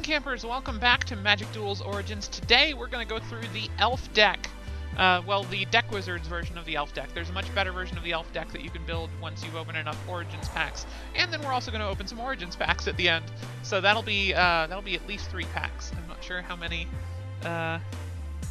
campers, welcome back to Magic Duels Origins. Today we're going to go through the Elf deck. Well, the Deck Wizards version of the Elf deck. There's a much better version of the Elf deck that you can build once you've opened enough Origins packs. And then we're also going to open some Origins packs at the end. So that'll be at least 3 packs. I'm not sure how many.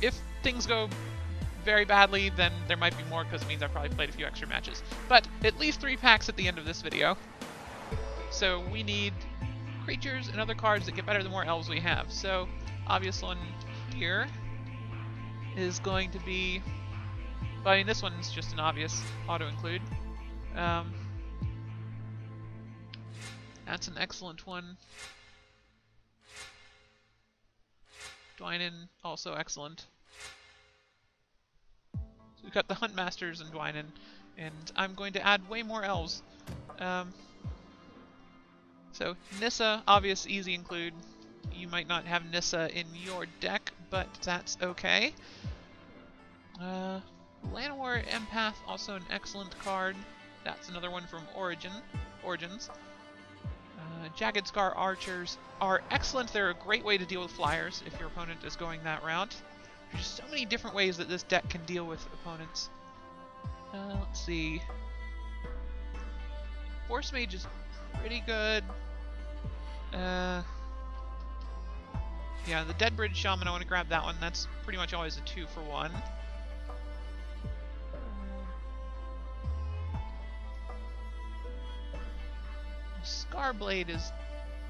If things go very badly, then there might be more because it means I've probably played a few extra matches. But at least 3 packs at the end of this video. So we need creatures and other cards that get better the more elves we have. So obvious one here is going to be, well, I mean, this one's just an obvious auto-include. That's an excellent one. Dwynen, also excellent. So we've got the Huntmasters and Dwynen, and I'm going to add way more elves. So Nissa, obvious, easy include. You might not have Nissa in your deck, but that's okay. Llanowar Empath, also an excellent card. That's another one from Origins. Jagged Scar Archers are excellent. They're a great way to deal with flyers if your opponent is going that route. There's so many different ways that this deck can deal with opponents. Let's see. Force Mage is pretty good. Yeah, the Deadbridge Shaman, I want to grab that one. That's pretty much always a 2-for-1. Scarblade is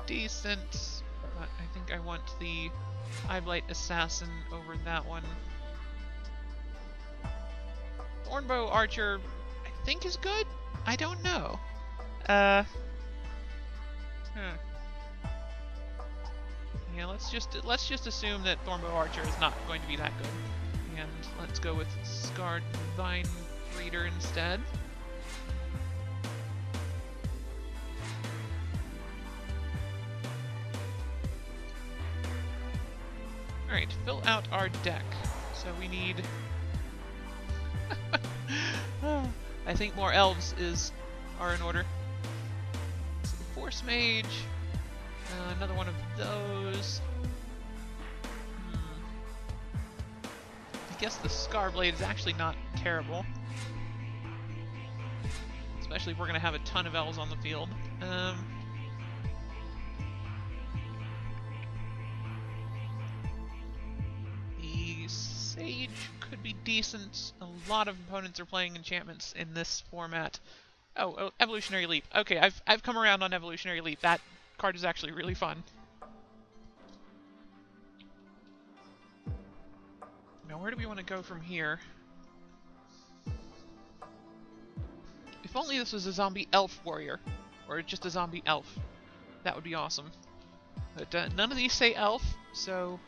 decent, but I think I want the Eyeblight Assassin over that one. Thornbow Archer, I think is good? I don't know. Yeah, let's just assume that Thornbow Archer is not going to be that good. And let's go with Scarred Vine Breeder instead. Alright, fill out our deck. So we need I think more elves are in order. So the Force Mage. Another one of those. I guess the Scarblade is actually not terrible. Especially if we're going to have a ton of elves on the field. The Sage could be decent. A lot of opponents are playing enchantments in this format. Oh, Evolutionary Leap. Okay, I've come around on Evolutionary Leap. That card is actually really fun. Now, where do we want to go from here? If only this was a zombie elf warrior, or just a zombie elf. That would be awesome. But none of these say elf, so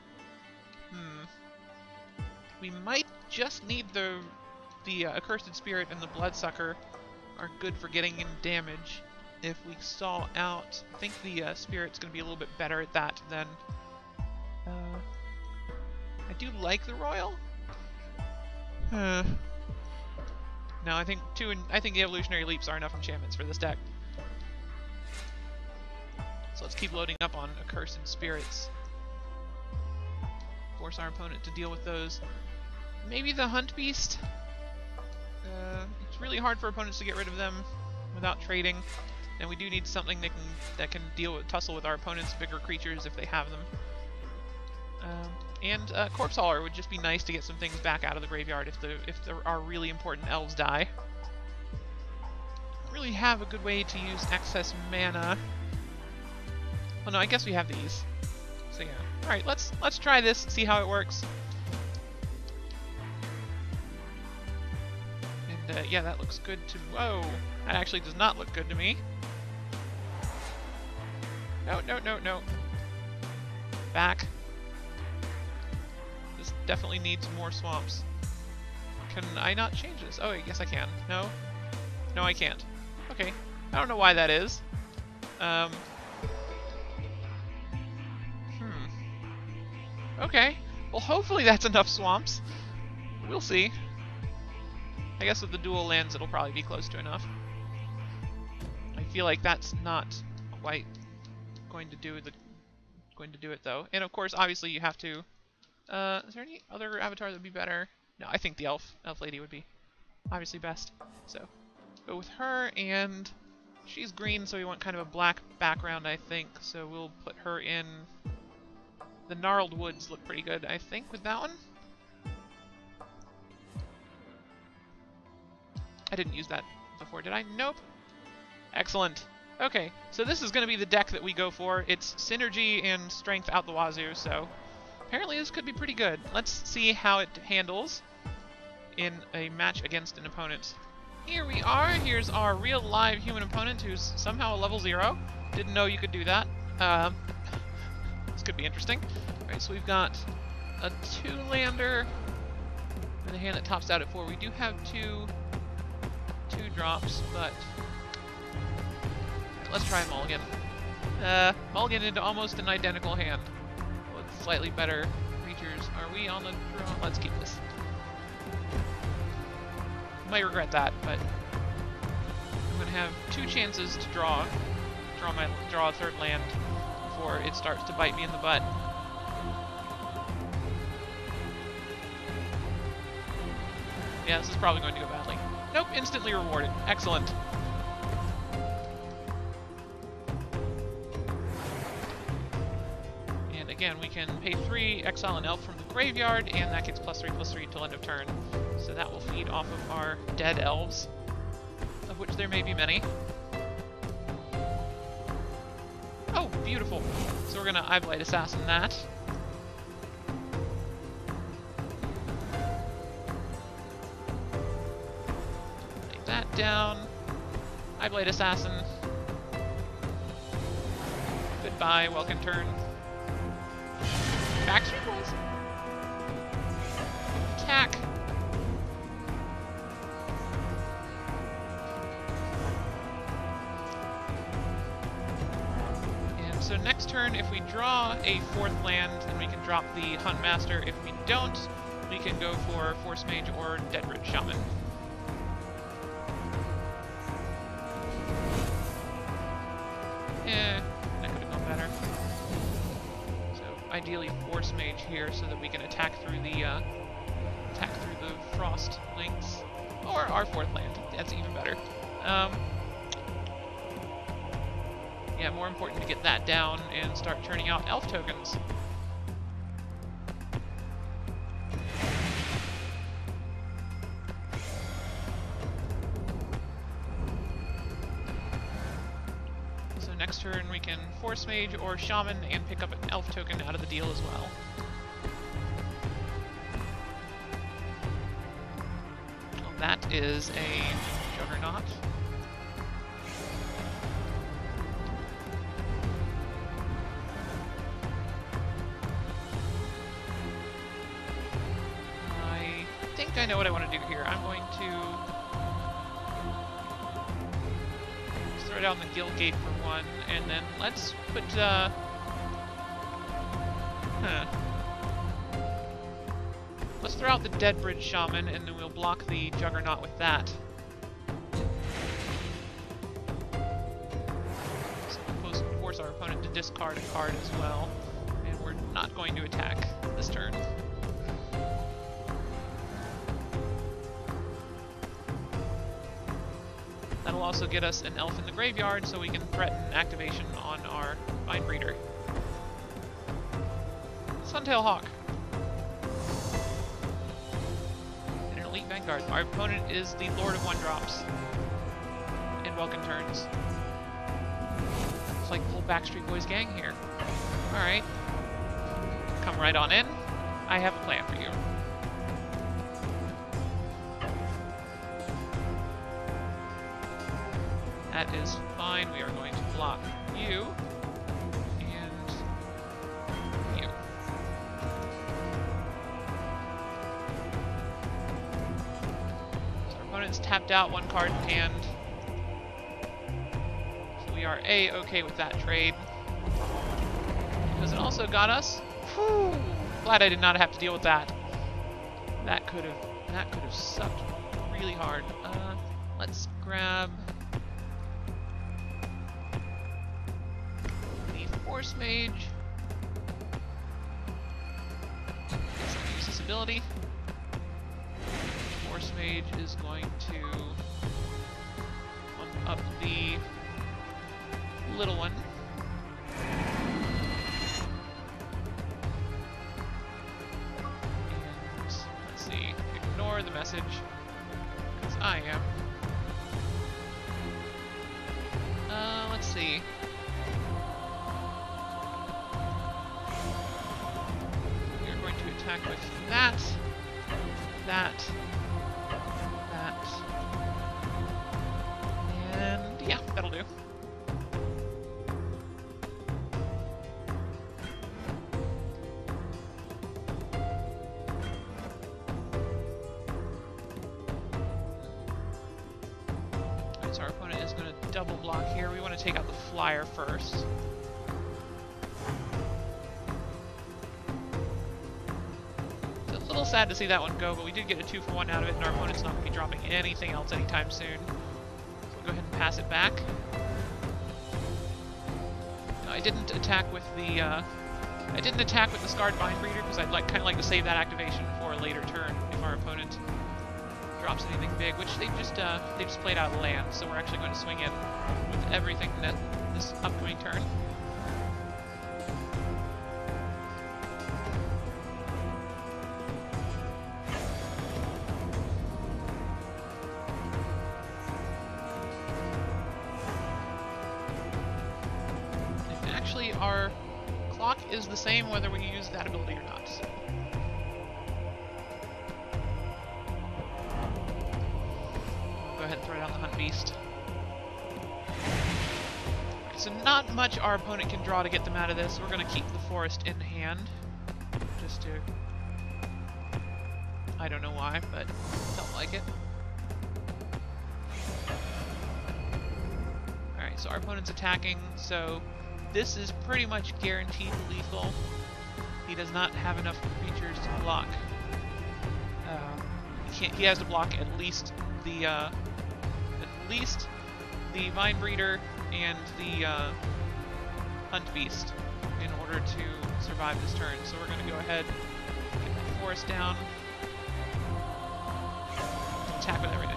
we might just need the Accursed Spirit and the Bloodsucker are good for getting in damage. If we stall out, I think the Spirit's going to be a little bit better at that than... I do like the Royal. No, I think the Evolutionary Leaps are enough enchantments for this deck. So let's keep loading up on Accursed Spirits. Force our opponent to deal with those. Maybe the Hunt Beast. It's really hard for opponents to get rid of them without trading. And we do need something that can tussle with our opponent's bigger creatures if they have them. And Corpse Hauler would just be nice to get some things back out of the graveyard if there are really important elves die. Don't really have a good way to use excess mana. Oh no, I guess we have these. So yeah. Alright, let's try this, see how it works. And yeah, that looks good to... Whoa! That actually does not look good to me. No. Back. This definitely needs more swamps. Can I not change this? Oh, I guess I can. No? No, I can't. Okay. I don't know why that is. Okay. Well, hopefully that's enough swamps. We'll see. I guess with the dual lands, it'll probably be close to enough. I feel like that's not quite going to do the going to do it though. And of course, obviously, you have to. Is there any other avatar that would be better? No, I think the elf lady would be obviously best. So go with her, and she's green, so we want kind of a black background, I think. So we'll put her in. The gnarled woods look pretty good, I think, with that one. I didn't use that before, did I? Nope. Excellent. Okay, so this is going to be the deck that we go for. It's synergy and strength out the wazoo, so apparently this could be pretty good. Let's see how it handles in a match against an opponent. Here we are. Here's our real live human opponent who's somehow a level 0. Didn't know you could do that. This could be interesting. Alright, so we've got a 2-lander and a hand that tops out at 4. We do have two drops, but let's try mulligan. Mulligan into almost an identical hand with slightly better creatures. Are we on the draw? Let's keep this. Might regret that, but I'm gonna have 2 chances to draw a 3rd land before it starts to bite me in the butt. Yeah, this is probably going to go badly. Nope, instantly rewarded. Excellent. And again, we can pay 3, exile an elf from the graveyard, and that gets +3/+3 until end of turn. So that will feed off of our dead elves, of which there may be many. Oh, beautiful. So we're gonna Eyeblight Assassin that. Lay that down. Eyeblight Assassin. Goodbye, welcome turn. Backstreet Boys. Attack. So next turn, if we draw a 4th land, then we can drop the Hunt Master. If we don't, we can go for Force Mage or Deadbridge Shaman. That could have gone better. So ideally Force Mage here, so that we can attack through the Frost Links, or our 4th land. That's even better. Yeah, more important to get that down and start turning out elf tokens. So next turn we can Force Mage or Shaman and pick up an elf token out of the deal as well. Well, that is a Juggernaut. I know what I want to do here. I'm going to throw down the Guild Gate for 1, and then let's put let's throw out the Deadbridge Shaman, and then we'll block the Juggernaut with that. So we'll force our opponent to discard a card as well, and we're not going to attack this turn. That'll also get us an elf in the graveyard, so we can threaten activation on our Mindbreeder. Suntail Hawk. And an Elite Vanguard. Our opponent is the Lord of 1-drops. And welcome turns. It's like the whole Backstreet Boys gang here. Alright. Come right on in. I have a plan for you. That is fine. We are going to block you and you. So our opponent's tapped out 1 card in hand. So we are A-okay with that trade. Because it also got us. Whew, glad I did not have to deal with that. That could have sucked really hard. Let's grab the Force Mage. ability. Force Mage is going to bump up the little one. And let's see, ignore the message, because I am. Let's see. We are going to attack with that, and yeah, that'll do. Alright, so our opponent is going to double block here. We want to take out the flyer first. Sad to see that one go, but we did get a 2-for-1 out of it, and our opponent's not going to be dropping anything else anytime soon. So we'll go ahead and pass it back. No, I didn't attack with the Scarred Mindbreeder because I'd kind of like to save that activation for a later turn if our opponent drops anything big, which they just played out of land, so we're actually going to swing in with everything this upcoming turn. Our clock is the same whether we use that ability or not. We'll go ahead and throw down the Hunt Beast. Right, so not much our opponent can draw to get them out of this. We're going to keep the forest in hand. Just to... I don't know why, but don't like it. Alright, so our opponent's attacking, so... this is pretty much guaranteed lethal. He does not have enough creatures to block. He has to block at least the Mindbreeder and the Hunt Beast in order to survive this turn. So we're going to go ahead, get the forest down, attack with everything.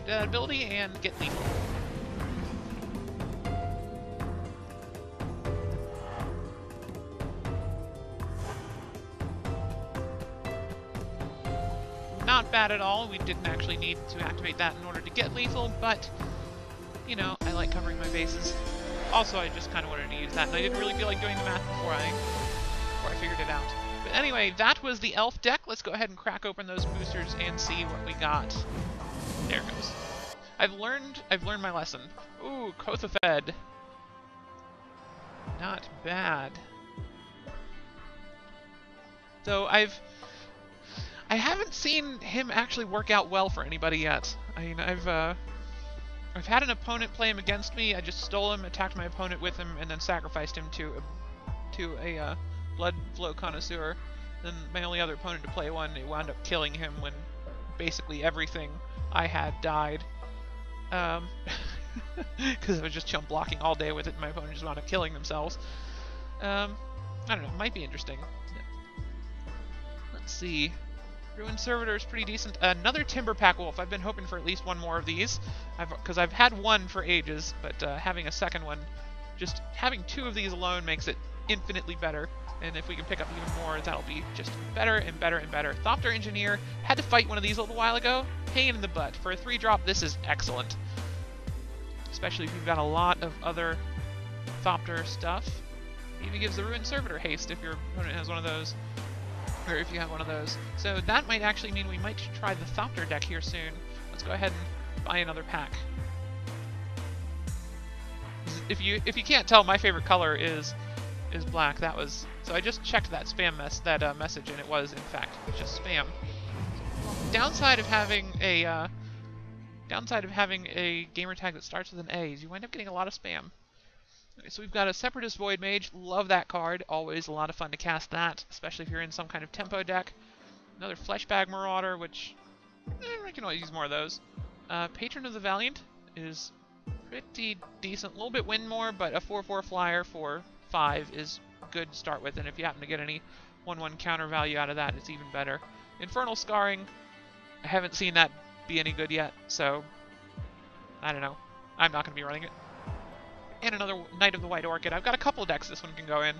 That ability and get lethal. Not bad at all. We didn't actually need to activate that in order to get lethal, but, you know, I like covering my bases. Also, I just kind of wanted to use that, and I didn't really feel like doing the math before I figured it out. But anyway, that was the elf deck. Let's go ahead and crack open those boosters and see what we got. There it goes. I've learned my lesson. Ooh, Kothafed. Not bad. So I haven't seen him actually work out well for anybody yet. I mean, I've had an opponent play him against me. I just stole him, attacked my opponent with him, and then sacrificed him to a blood flow connoisseur. Then my only other opponent to play one, it wound up killing him when basically everything I had died. Because I was just chump blocking all day with it, and my opponent just wound up killing themselves. I don't know, might be interesting. Let's see. Ruined Servitor is pretty decent. Another Timberpack Wolf. I've been hoping for at least one more of these, because I've had one for ages, but having a second one, just having two of these alone makes it infinitely better. And if we can pick up even more, that'll be just better and better and better. Thopter Engineer, had to fight one of these a little while ago. Pain in the butt. For a 3-drop, this is excellent. Especially if you've got a lot of other Thopter stuff. It even gives the Ruined Servitor haste if your opponent has one of those. Or if you have one of those. So that might actually mean we might try the Thopter deck here soon. Let's go ahead and buy another pack. If you can't tell, my favorite color is black. That was... So I just checked that spam message, and it was in fact just spam. Downside of having a gamer tag that starts with an A is you wind up getting a lot of spam. Okay, so we've got a Separatist Void Mage. Love that card. Always a lot of fun to cast that, especially if you're in some kind of tempo deck. Another Fleshbag Marauder, which I can always use more of those. Patron of the Valiant is pretty decent. A little bit win more, but a 4/4 flyer for 5 is good to start with, and if you happen to get any 1/1 counter value out of that, it's even better. Infernal Scarring, I haven't seen that be any good yet, so I don't know. I'm not going to be running it. And another Knight of the White Orchid. I've got a couple decks this one can go in.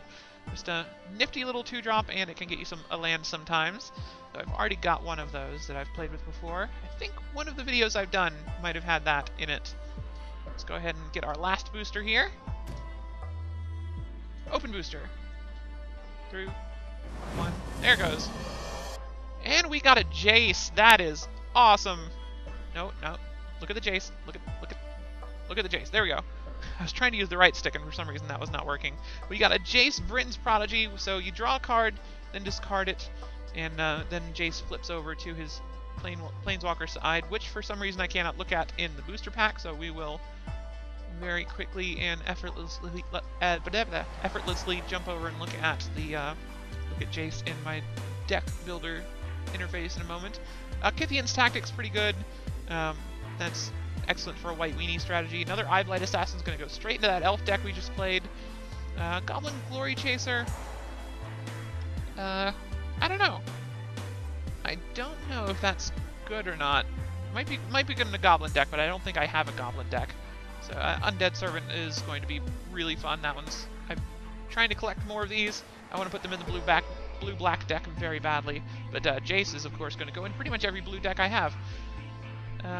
Just a nifty little 2-drop, and it can get you a land sometimes. So I've already got one of those that I've played with before. I think one of the videos I've done might have had that in it. Let's go ahead and get our last booster here. Open booster. Through 1. There it goes. And we got a Jace. That is awesome. No. Look at the Jace. Look at the Jace. There we go. I was trying to use the right stick, and for some reason that was not working. We got a Jace Britain's Prodigy, so you draw a card, then discard it, and then Jace flips over to his Planeswalker side, which for some reason I cannot look at in the booster pack, so we will very quickly and effortlessly jump over and look at Jace in my deck builder interface in a moment. Kythian's Tactic's pretty good. That's excellent for a white weenie strategy. Another Eyeblight Assassin's going to go straight into that elf deck we just played. Goblin Glory Chaser. I don't know. I don't know if that's good or not. Might be good in a Goblin deck, but I don't think I have a Goblin deck. So Undead Servant is going to be really fun. I'm trying to collect more of these. I want to put them in the blue-black deck very badly. But Jace is, of course, going to go in pretty much every blue deck I have.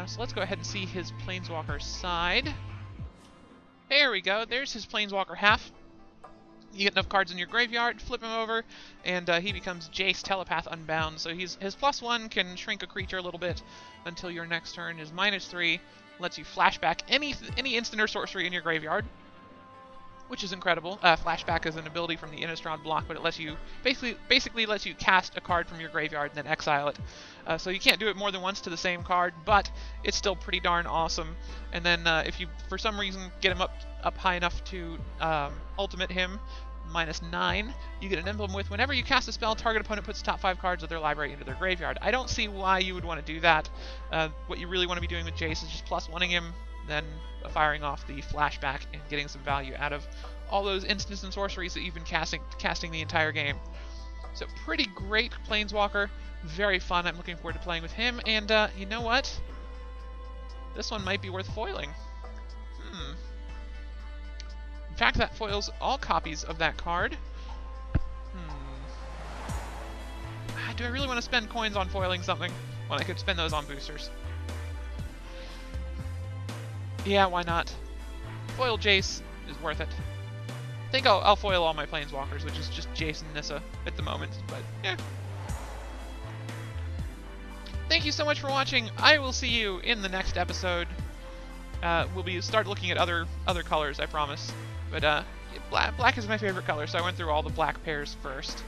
So let's go ahead and see his Planeswalker side. There we go. There's his Planeswalker half. You get enough cards in your graveyard, flip him over, and he becomes Jace Telepath Unbound. So his +1 can shrink a creature a little bit until your next turn. His -3 lets you flashback any instant or sorcery in your graveyard, which is incredible. Flashback is an ability from the Innistrad block, but it lets you basically lets you cast a card from your graveyard and then exile it. So you can't do it more than once to the same card, but it's still pretty darn awesome. And then if you, for some reason, get him up high enough to ultimate him, -9, you get an emblem with whenever you cast a spell, target opponent puts the top 5 cards of their library into their graveyard. I don't see why you would want to do that. What you really want to be doing with Jace is just +1ing him, then firing off the flashback and getting some value out of all those instants and sorceries that you've been casting the entire game. So pretty great Planeswalker, very fun. I'm looking forward to playing with him, and you know what? This one might be worth foiling. In fact, that foils all copies of that card. Do I really want to spend coins on foiling something when I could spend those on boosters? Yeah, why not? Foil Jace is worth it. I think I'll foil all my Planeswalkers, which is just Jace and Nissa at the moment, but yeah. Thank you so much for watching. I will see you in the next episode. We'll start looking at other colors, I promise. But black is my favorite color, so I went through all the black pairs first.